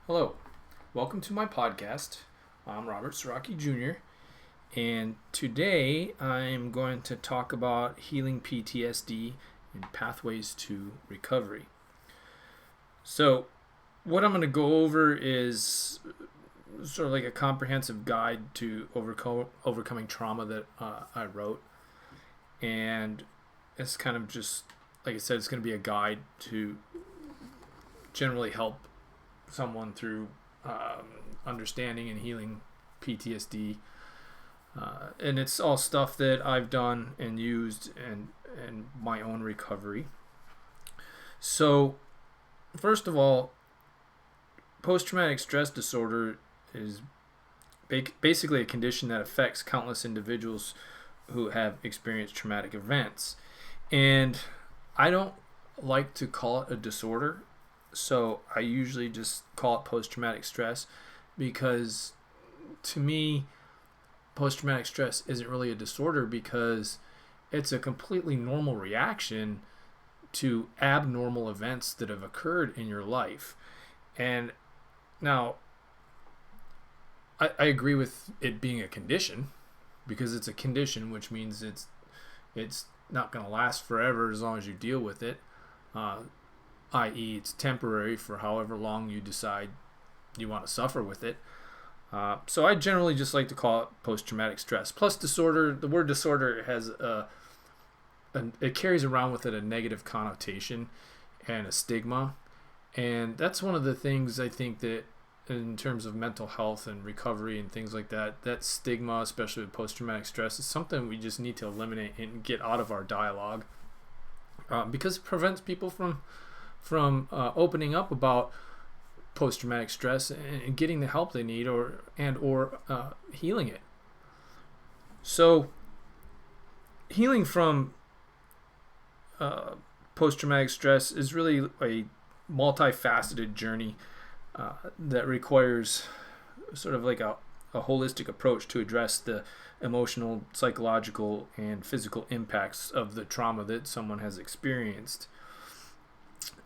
Hello, welcome to my podcast. I'm Robert Serocki Jr., and today I'm going to talk about healing PTSD and pathways to recovery. So, what I'm going to go over is sort of like a comprehensive guide to overcoming trauma that I wrote, and it's kind of just, like I said, it's going to be a guide to generally help someone through understanding and healing PTSD. And it's all stuff that I've done and used and my own recovery. So, first of all, post-traumatic stress disorder is basically a condition that affects countless individuals who have experienced traumatic events. And I don't like to call it a disorder, so I usually just call it post-traumatic stress because to me, post-traumatic stress isn't really a disorder because it's a completely normal reaction to abnormal events that have occurred in your life. And now, I agree with it being a condition because it's a condition, which means it's not going to last forever as long as you deal with it. I.e., it's temporary for however long you decide you want to suffer with it. So I generally just like to call it post-traumatic stress. Plus disorder, the word disorder has it carries around with it a negative connotation and a stigma. And that's one of the things I think that in terms of mental health and recovery and things like that, that stigma, especially with post-traumatic stress, is something we just need to eliminate and get out of our dialogue because it prevents people from opening up about post-traumatic stress and getting the help they need or healing it. So healing from post-traumatic stress is really a multifaceted journey that requires sort of like a holistic approach to address the emotional, psychological, and physical impacts of the trauma that someone has experienced.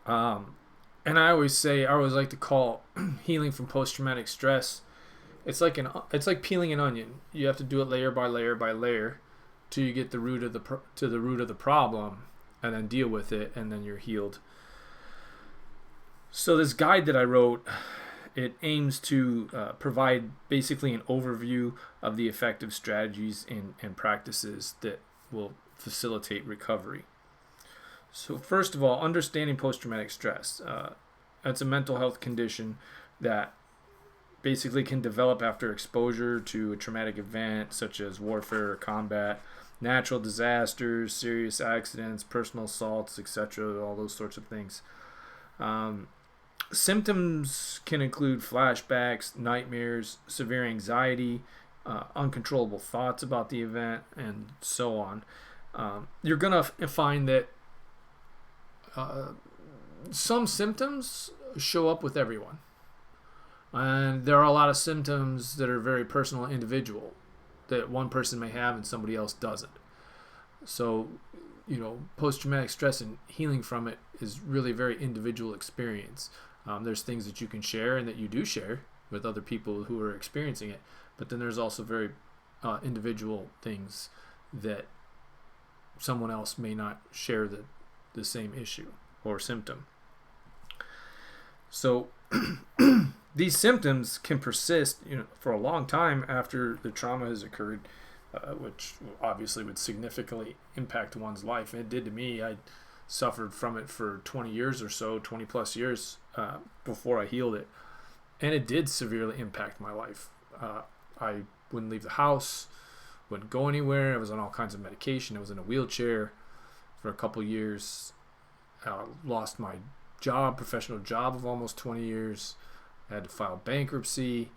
And I always like to call healing from post-traumatic stress. It's like peeling an onion. You have to do it layer by layer by layer till you get the root of the problem, and then deal with it, and then you're healed. So this guide that I wrote, it aims to provide basically an overview of the effective strategies and practices that will facilitate recovery. So first of all, understanding post-traumatic stress. It's a mental health condition that basically can develop after exposure to a traumatic event such as warfare or combat, natural disasters, serious accidents, personal assaults, etc., all those sorts of things. Symptoms can include flashbacks, nightmares, severe anxiety, uncontrollable thoughts about the event, and so on. You're going to find that some symptoms show up with everyone. And there are a lot of symptoms that are very personal and individual that one person may have and somebody else doesn't. So, post-traumatic stress and healing from it is really a very individual experience. There's things that you can share and that you do share with other people who are experiencing it. But then there's also very individual things that someone else may not share the same issue or symptom. So these symptoms can persist for a long time after the trauma has occurred, which obviously would significantly impact one's life. And it did to me. I suffered from it for 20 years or so, 20 plus years before I healed it. And it did severely impact my life. I wouldn't leave the house, wouldn't go anywhere. I was on all kinds of medication. I was in a wheelchair for a couple years. Lost my professional job of almost 20 years. I had to file bankruptcy.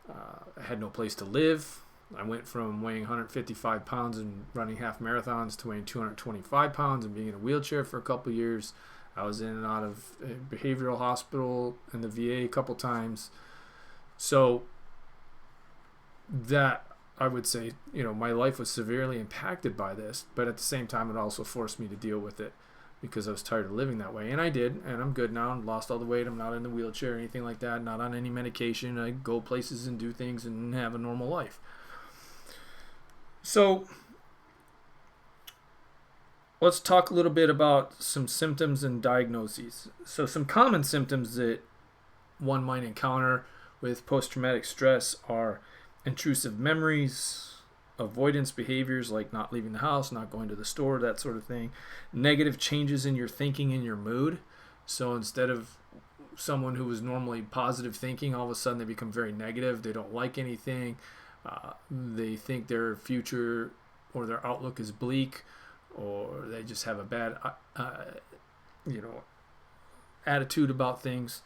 I had no place to live. I went from weighing 155 pounds and running half marathons to weighing 225 pounds and being in a wheelchair for a couple years. I was in and out of a behavioral hospital and the VA a couple times. So that, I would say, my life was severely impacted by this, but at the same time, it also forced me to deal with it because I was tired of living that way. And I did, and I'm good now. And lost all the weight. I'm not in the wheelchair or anything like that. Not on any medication. I go places and do things and have a normal life. So let's talk a little bit about some symptoms and diagnoses. So some common symptoms that one might encounter with post-traumatic stress are intrusive memories, avoidance behaviors like not leaving the house, not going to the store, that sort of thing. Negative changes in your thinking and your mood. So instead of someone who was normally positive thinking, all of a sudden they become very negative. They don't like anything. They think their future or their outlook is bleak, or they just have a bad, attitude about things.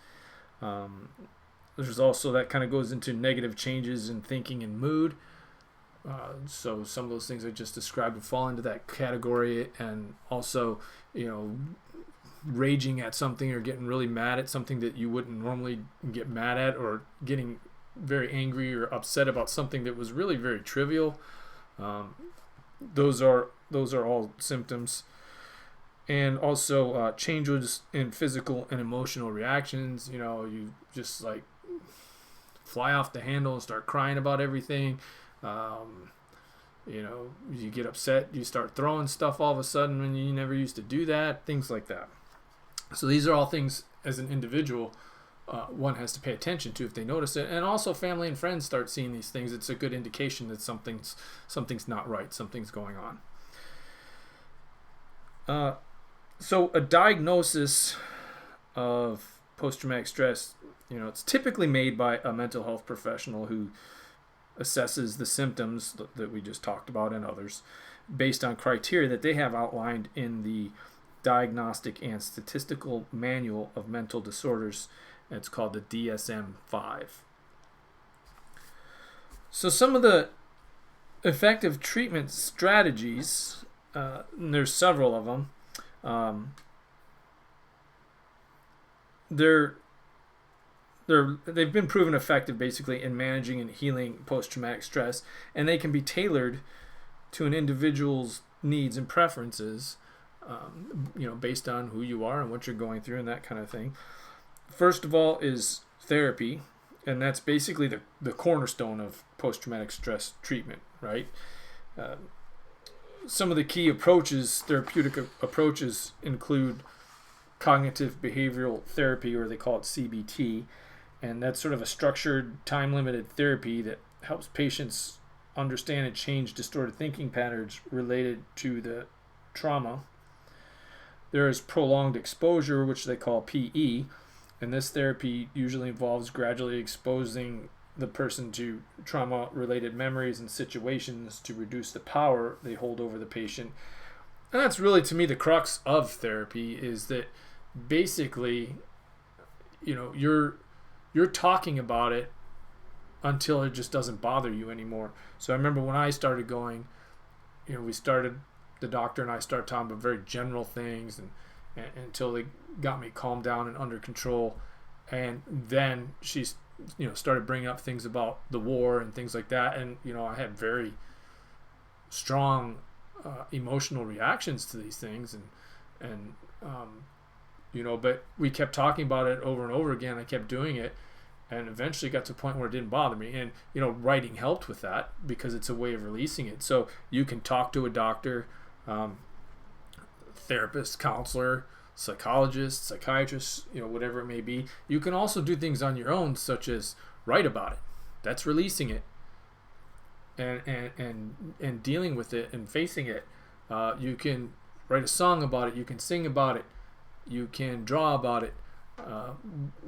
There's also that kind of goes into negative changes in thinking and mood. So some of those things I just described would fall into that category, and also, raging at something or getting really mad at something that you wouldn't normally get mad at, or getting very angry or upset about something that was really very trivial. Those are all symptoms. And also changes in physical and emotional reactions. You just like fly off the handle and start crying about everything. You get upset, you start throwing stuff all of a sudden when you never used to do that, things like that. So these are all things as an individual one has to pay attention to if they notice it. And also family and friends start seeing these things. It's a good indication that something's not right, something's going on. So a diagnosis of post-traumatic stress, it's typically made by a mental health professional who assesses the symptoms that we just talked about and others based on criteria that they have outlined in the Diagnostic and Statistical Manual of Mental Disorders. It's called the DSM-5. So some of the effective treatment strategies, and there's several of them. They've been proven effective basically in managing and healing post-traumatic stress, and they can be tailored to an individual's needs and preferences, based on who you are and what you're going through and that kind of thing. First of all is therapy, and that's basically the cornerstone of post-traumatic stress treatment, right? Some of the key therapeutic approaches include cognitive behavioral therapy, or they call it CBT, and that's sort of a structured, time-limited therapy that helps patients understand and change distorted thinking patterns related to the trauma. There is prolonged exposure, which they call PE, and this therapy usually involves gradually exposing the person to trauma-related memories and situations to reduce the power they hold over the patient. And that's really, to me, the crux of therapy, is that basically, you're talking about it until it just doesn't bother you anymore. So I remember when I started going, the doctor and I started talking about very general things and until they got me calmed down and under control. And then she, started bringing up things about the war and things like that. And, I had very strong emotional reactions to these things. But we kept talking about it over and over again. I kept doing it, and eventually got to a point where it didn't bother me. And, writing helped with that because it's a way of releasing it. So you can talk to a doctor, therapist, counselor, psychologist, psychiatrist, whatever it may be. You can also do things on your own, such as write about it. That's releasing it and dealing with it and facing it. You can write a song about it. You can sing about it. You can draw about it.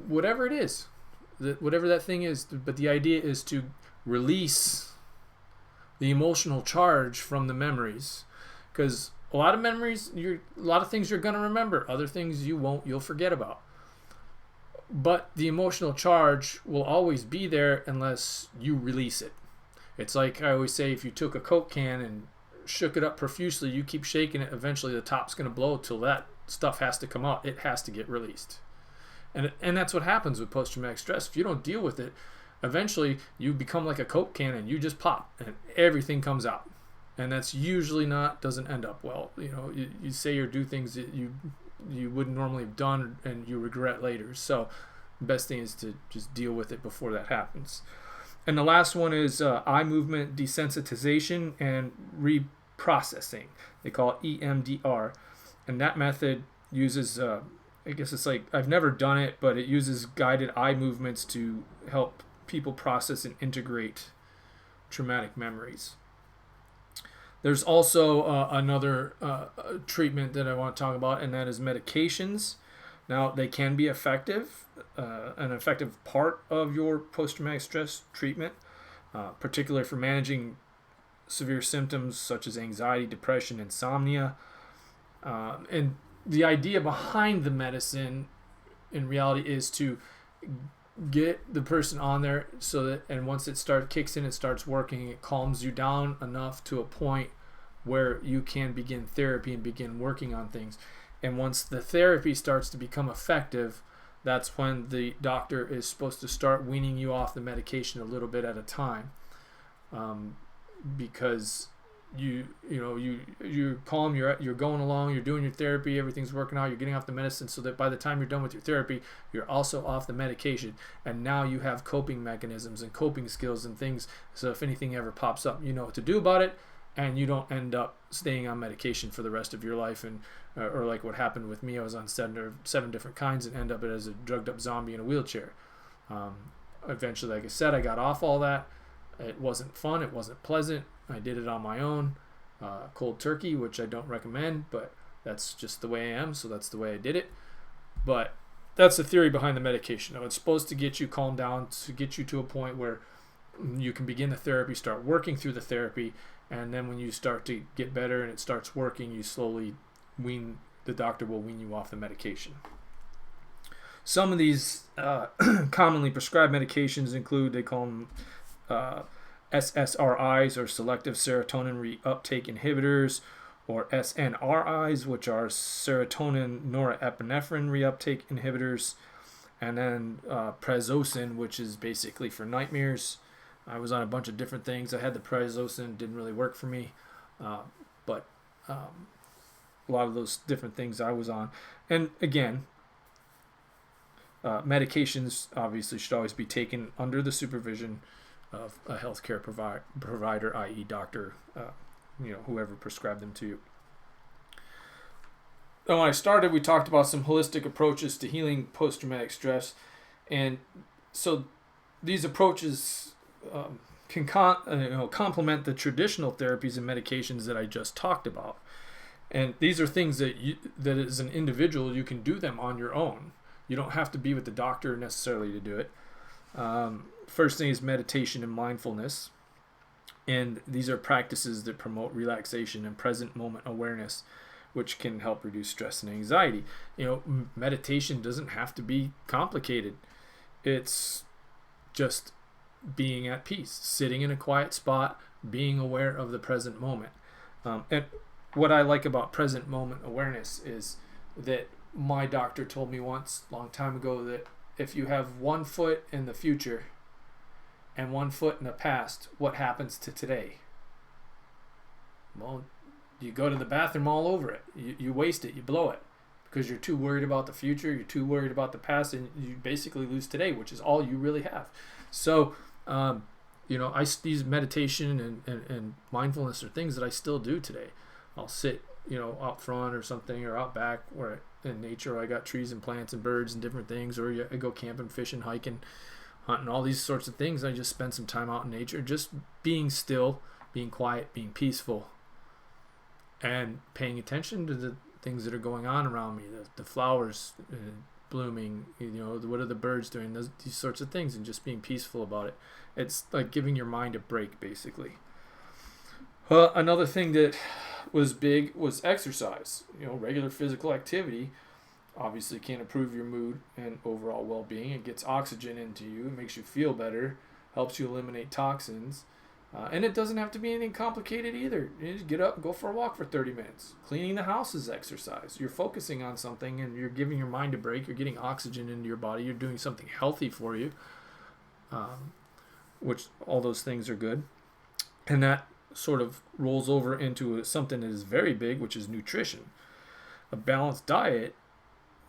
Whatever it is, whatever that thing is. But the idea is to release the emotional charge from the memories, because a lot of memories, a lot of things you're going to remember. Other things you won't, you'll forget about. But the emotional charge will always be there unless you release it. It's like I always say, if you took a Coke can and shook it up profusely, you keep shaking it, eventually the top's going to blow till that stuff has to come out. It has to get released. And that's what happens with post-traumatic stress. If you don't deal with it, eventually you become like a Coke can and you just pop and everything comes out. And that's usually doesn't end up well. You say or do things that you you wouldn't normally have done and you regret later. So the best thing is to just deal with it before that happens. And the last one is eye movement desensitization and reprocessing. They call it EMDR. And that method uses, I guess it's like, I've never done it, but it uses guided eye movements to help people process and integrate traumatic memories. There's also another treatment that I want to talk about, and that is medications. Now, they can be effective, an effective part of your post-traumatic stress treatment, particularly for managing severe symptoms such as anxiety, depression, insomnia. And the idea behind the medicine, in reality, is to get the person on there so that, and once it kicks in, it starts working, it calms you down enough to a point where you can begin therapy and begin working on things. And once the therapy starts to become effective, that's when the doctor is supposed to start weaning you off the medication a little bit at a time, because you're calm, you're going along, you're doing your therapy, everything's working out, you're getting off the medicine, so that by the time you're done with your therapy, you're also off the medication, and now you have coping mechanisms and coping skills and things, so if anything ever pops up, you know what to do about it, and you don't end up staying on medication for the rest of your life, and or like what happened with me, I was on seven different kinds and end up as a drugged up zombie in a wheelchair. Eventually, like I said, I got off all that. It wasn't fun, it wasn't pleasant. I did it on my own, cold turkey, which I don't recommend, but that's just the way I am, so that's the way I did it. But that's the theory behind the medication. Now, it's supposed to get you calmed down, to get you to a point where you can begin the therapy, start working through the therapy, and then when you start to get better and it starts working, you slowly the doctor will wean you off the medication. Some of these commonly prescribed medications include, they call them SSRIs, or selective serotonin reuptake inhibitors, or SNRIs, which are serotonin norepinephrine reuptake inhibitors, and then prazosin, which is basically for nightmares. I was on a bunch of different things. I had the prazosin, didn't really work for me, but a lot of those different things I was on. And again, medications obviously should always be taken under the supervision of a healthcare provider, i.e. doctor, whoever prescribed them to you. Now, when I started, we talked about some holistic approaches to healing post-traumatic stress, and so these approaches can complement the traditional therapies and medications that I just talked about. And these are things that as an individual, you can do them on your own. You don't have to be with the doctor necessarily to do it. First thing is meditation and mindfulness. And these are practices that promote relaxation and present moment awareness, which can help reduce stress and anxiety. Meditation doesn't have to be complicated. It's just being at peace, sitting in a quiet spot, being aware of the present moment. And what I like about present moment awareness is that my doctor told me once, a long time ago, that if you have 1 foot in the future and 1 foot in the past, what happens to today? Well, you go to the bathroom all over it. You waste it, you blow it, because you're too worried about the future, you're too worried about the past, and you basically lose today, which is all you really have. So, I use meditation and mindfulness are things that I still do today. I'll sit, out front or something, or out back where in nature I got trees and plants and birds and different things, or I go camping, fishing, hiking, hunting, all these sorts of things. I just spend some time out in nature, just being still, being quiet, being peaceful, and paying attention to the things that are going on around me, the flowers blooming, what are the birds doing, these sorts of things, and just being peaceful about it. It's like giving your mind a break, basically. Another thing that was big was exercise. Regular physical activity obviously can improve your mood and overall well-being. It gets oxygen into you, it makes you feel better, helps you eliminate toxins, and it doesn't have to be anything complicated either. You just get up and go for a walk for 30 minutes. Cleaning the house is exercise. You're focusing on something and you're giving your mind a break. You're getting oxygen into your body. You're doing something healthy for you, which all those things are good. And that sort of rolls over into something that is very big, which is nutrition. A balanced diet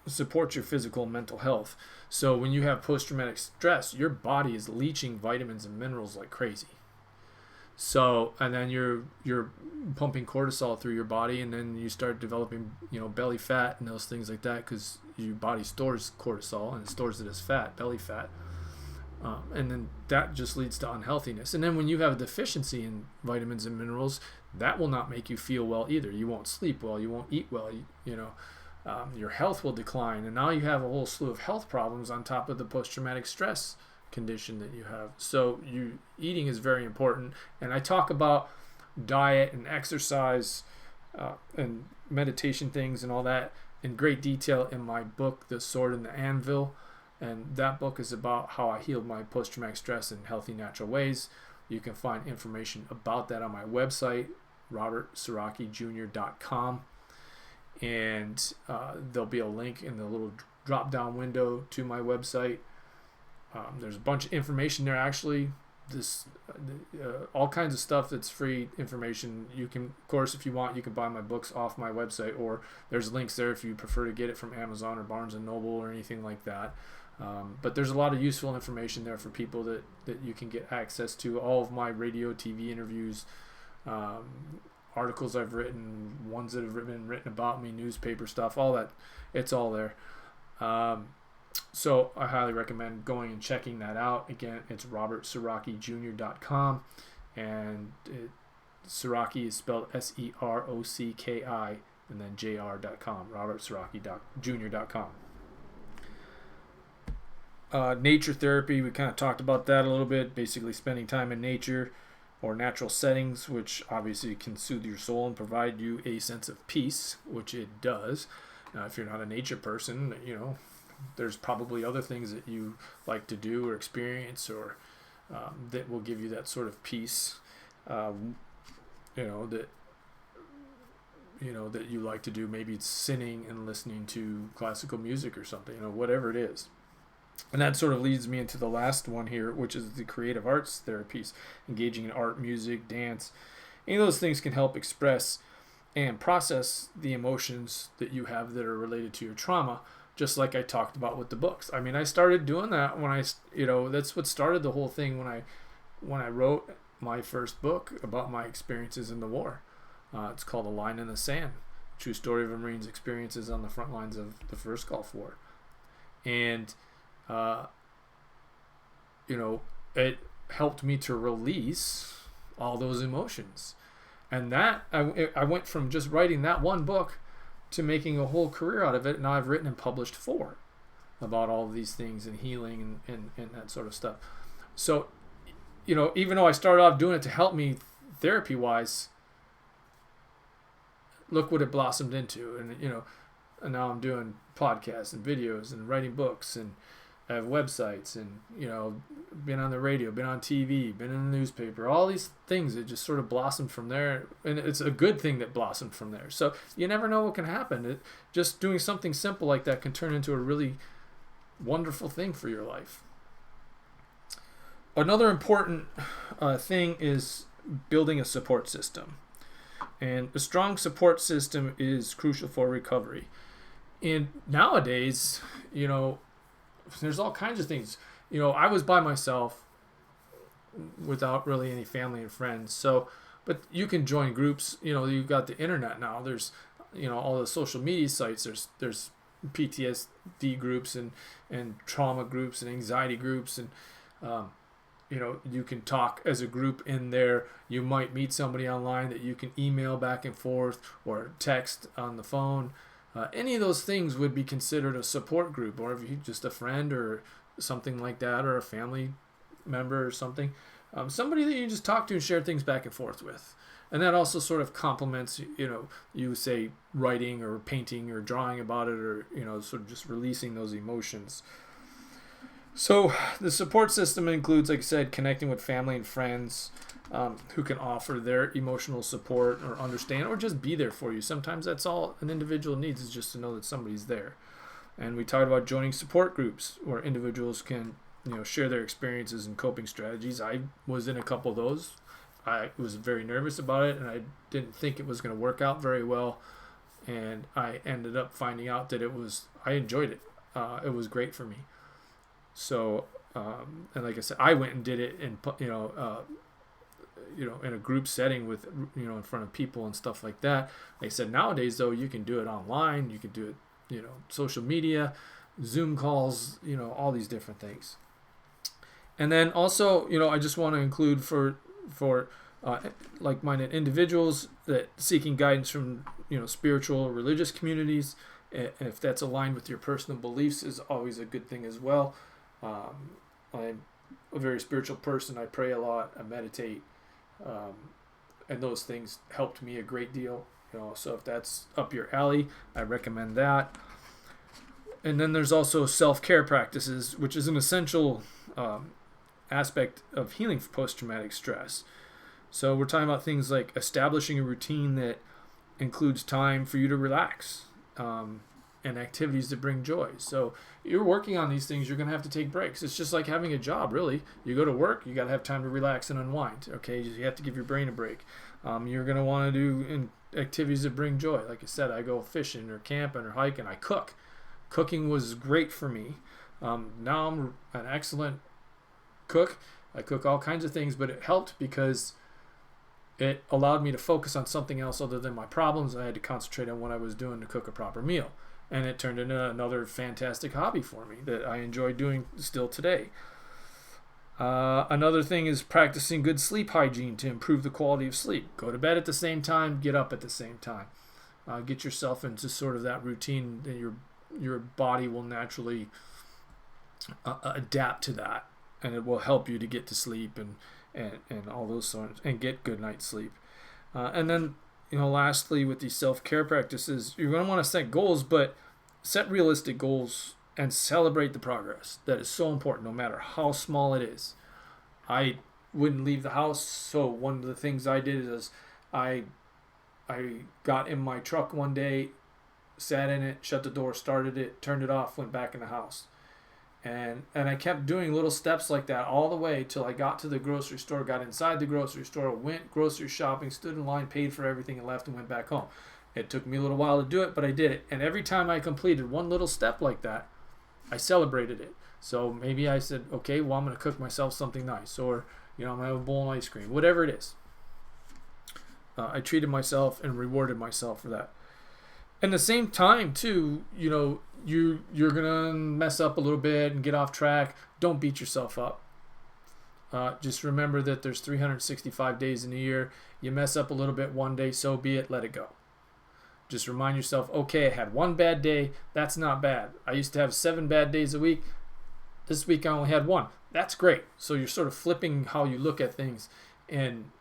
supports your physical and mental health. So when you have post-traumatic stress, your body is leaching vitamins and minerals like crazy. So, and then you're pumping cortisol through your body, and then you start developing, belly fat and those things like that, because your body stores cortisol and it stores it as fat, belly fat. And then that just leads to unhealthiness. And then when you have a deficiency in vitamins and minerals, that will not make you feel well either. You won't sleep well. You won't eat well. Your health will decline. And now you have a whole slew of health problems on top of the post-traumatic stress condition that you have. So eating is very important. And I talk about diet and exercise and meditation things and all that in great detail in my book, The Sword and the Anvil. And that book is about how I healed my post-traumatic stress in healthy, natural ways. You can find information about that on my website, robertserockijr.com. And there'll be a link in the little drop-down window to my website. There's a bunch of information there, actually. All kinds of stuff that's free information. You can, of course, if you want, you can buy my books off my website, or there's links there if you prefer to get it from Amazon or Barnes & Noble or anything like that. But there's a lot of useful information there for people that you can get access to. All of my radio, TV interviews, articles I've written, ones that have been written about me, newspaper stuff, all that. It's all there. So I highly recommend going and checking that out. Again, it's robertserockijr.com, and Serocki is spelled Serocki, and then jr.com, robertserockijr.com. Nature therapy, we kind of talked about that a little bit, basically spending time in nature or natural settings, which obviously can soothe your soul and provide you a sense of peace, which it does. Now, if you're not a nature person, there's probably other things that you like to do or experience, or that will give you that sort of peace, that you like to do. Maybe it's sitting and listening to classical music or something, whatever it is. And that sort of leads me into the last one here, which is the creative arts therapies, engaging in art, music, dance. Any of those things can help express and process the emotions that you have that are related to your trauma, just like I talked about with the books. I mean, I started doing that when that's what started the whole thing when I wrote my first book about my experiences in the war. It's called A Line in the Sand, True Story of a Marine's Experiences on the Front Lines of the First Gulf War. And it helped me to release all those emotions. And that I went from just writing that one book to making a whole career out of it. Now I've written and published 4 about all of these things and healing and that sort of stuff. So, even though I started off doing it to help me therapy-wise, look what it blossomed into. And, and now I'm doing podcasts and videos and writing books, and I have websites, and been on the radio, been on TV, been in the newspaper, all these things that just sort of blossomed from there. And it's a good thing that blossomed from there. So you never know what can happen. Just doing something simple like that can turn into a really wonderful thing for your life. Another important thing is building a support system. And a strong support system is crucial for recovery. And nowadays, there's all kinds of things. I was by myself without really any family and friends. So, but you can join groups. You've got the internet now. There's, all the social media sites. There's PTSD groups and trauma groups and anxiety groups. And, you can talk as a group in there. You might meet somebody online that you can email back and forth or text on the phone. Any of those things would be considered a support group, or if you just a friend or something like that, or a family member or something, somebody that you just talk to and share things back and forth with. And that also sort of complements, you say writing or painting or drawing about it, or, sort of just releasing those emotions. So the support system includes, like I said, connecting with family and friends who can offer their emotional support or understand or just be there for you. Sometimes that's all an individual needs, is just to know that somebody's there. And we talked about joining support groups where individuals can, share their experiences and coping strategies. I was in a couple of those. I was very nervous about it, and I didn't think it was going to work out very well. And I ended up finding out that it was I enjoyed it. It was great for me. So, and like I said, I went and did it in, in a group setting with, in front of people and stuff like that. Like I said, nowadays though, you can do it online. You can do it, social media, Zoom calls, all these different things. And then also, I just want to include for like-minded individuals that seeking guidance from, spiritual or religious communities, and if that's aligned with your personal beliefs, is always a good thing as well. I'm a very spiritual person. I pray a lot. I meditate, and those things helped me a great deal. So if that's up your alley, I recommend that. And then there's also self-care practices, which is an essential aspect of healing for post-traumatic stress. So we're talking about things like establishing a routine that includes time for you to relax, and activities that bring joy. So you're working on these things, you're going to have to take breaks. It's just like having a job, really. You go to work, you got to have time to relax and unwind. Okay, you have to give your brain a break. You're going to want to do activities that bring joy. Like I said, I go fishing or camping or hiking. I cook. Cooking was great for me. Now I'm an excellent cook. I cook all kinds of things, but it helped because it allowed me to focus on something else other than my problems. I had to concentrate on what I was doing to cook a proper meal. And it turned into another fantastic hobby for me that I enjoy doing still today. Another thing is practicing good sleep hygiene to improve the quality of sleep. Go to bed at the same time, get up at the same time. Get yourself into sort of that routine that your body will naturally adapt to that. And it will help you to get to sleep and all those sorts, and get good night's sleep. And then, lastly, with these self-care practices, you're going to want to set goals, but set realistic goals and celebrate the progress. That is so important, no matter how small it is. I wouldn't leave the house, so one of the things I did is I got in my truck one day, sat in it, shut the door, started it, turned it off, went back in the house. And I kept doing little steps like that all the way till I got to the grocery store, got inside the grocery store, went grocery shopping, stood in line, paid for everything, and left and went back home. It took me a little while to do it, but I did it. And every time I completed one little step like that, I celebrated it. So maybe I said, okay, well, I'm going to cook myself something nice, or, I'm going to have a bowl of ice cream, whatever it is. I treated myself and rewarded myself for that. At the same time, too, you're going to mess up a little bit and get off track. Don't beat yourself up. Just remember that there's 365 days in a year. You mess up a little bit one day, so be it, let it go. Just remind yourself, okay, I had one bad day. That's not bad. I used to have 7 bad days a week. This week I only had 1. That's great. So you're sort of flipping how you look at things, and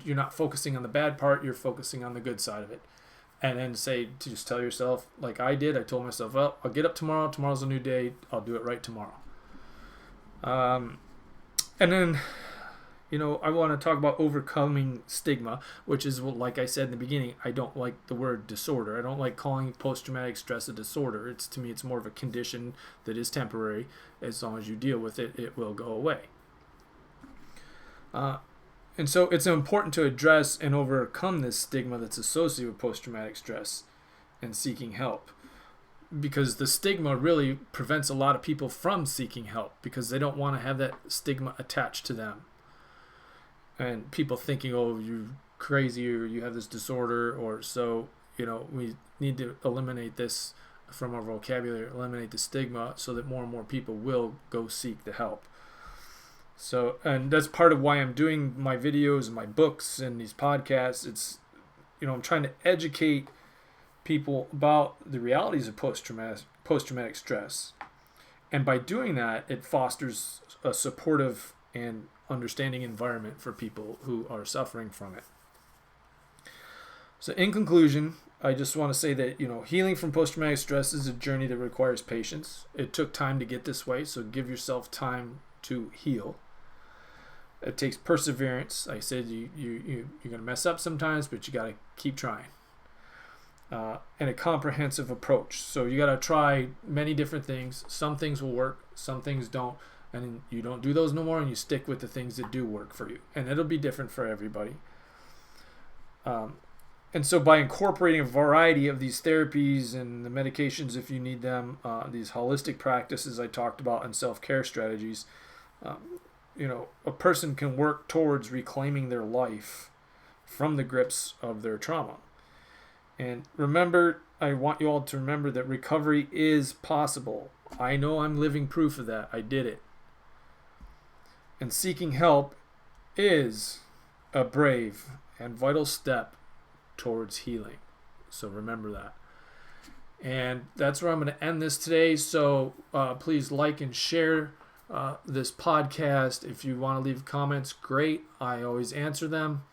you're not focusing on the bad part. You're focusing on the good side of it. And then just tell yourself, like I did, I told myself, well, I'll get up tomorrow. Tomorrow's a new day. I'll do it right tomorrow. And then, I want to talk about overcoming stigma, which is, like I said in the beginning, I don't like the word disorder. I don't like calling post-traumatic stress a disorder. To me, it's more of a condition that is temporary. As long as you deal with it, it will go away. And so it's important to address and overcome this stigma that's associated with post-traumatic stress and seeking help, because the stigma really prevents a lot of people from seeking help because they don't want to have that stigma attached to them. And people thinking, oh, you're crazy, or you have this disorder, or so, we need to eliminate this from our vocabulary, eliminate the stigma so that more and more people will go seek the help. So, and that's part of why I'm doing my videos and my books and these podcasts. It's, I'm trying to educate people about the realities of post-traumatic stress. And by doing that, it fosters a supportive and understanding environment for people who are suffering from it. So in conclusion, I just want to say that, healing from post-traumatic stress is a journey that requires patience. It took time to get this way, so give yourself time to heal. It takes perseverance. Like I said, you're going to mess up sometimes, but you got to keep trying. And a comprehensive approach. So you got to try many different things. Some things will work, some things don't. And you don't do those no more, and you stick with the things that do work for you. And it'll be different for everybody. And so by incorporating a variety of these therapies and the medications if you need them, these holistic practices I talked about and self-care strategies, a person can work towards reclaiming their life from the grips of their trauma. And remember, I want you all to remember that recovery is possible. I know I'm living proof of that. I did it. And seeking help is a brave and vital step towards healing. So remember that. And that's where I'm going to end this today. So please like and share this podcast. If you want to leave comments, great. I always answer them.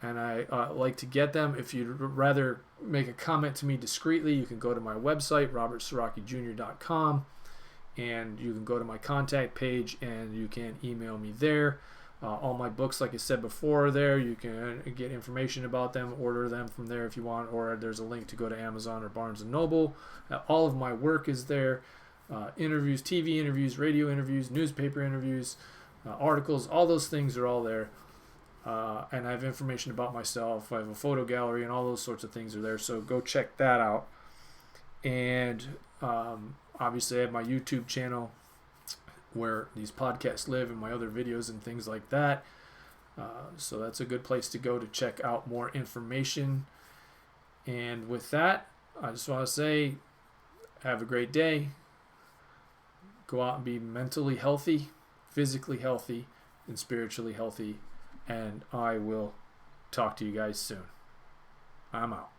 And I like to get them. If you'd rather make a comment to me discreetly, you can go to my website, robertserockijr.com, and you can go to my contact page and you can email me there. All my books, like I said before, are there. You can get information about them, order them from there if you want, or there's a link to go to Amazon or Barnes & Noble. All of my work is there. Interviews, TV interviews, radio interviews, newspaper interviews, articles, all those things are all there. And I have information about myself. I have a photo gallery and all those sorts of things are there. So go check that out. And obviously I have my YouTube channel where these podcasts live and my other videos and things like that. So that's a good place to go to check out more information. And with that, I just want to say, have a great day. Go out and be mentally healthy, physically healthy, and spiritually healthy. And I will talk to you guys soon. I'm out.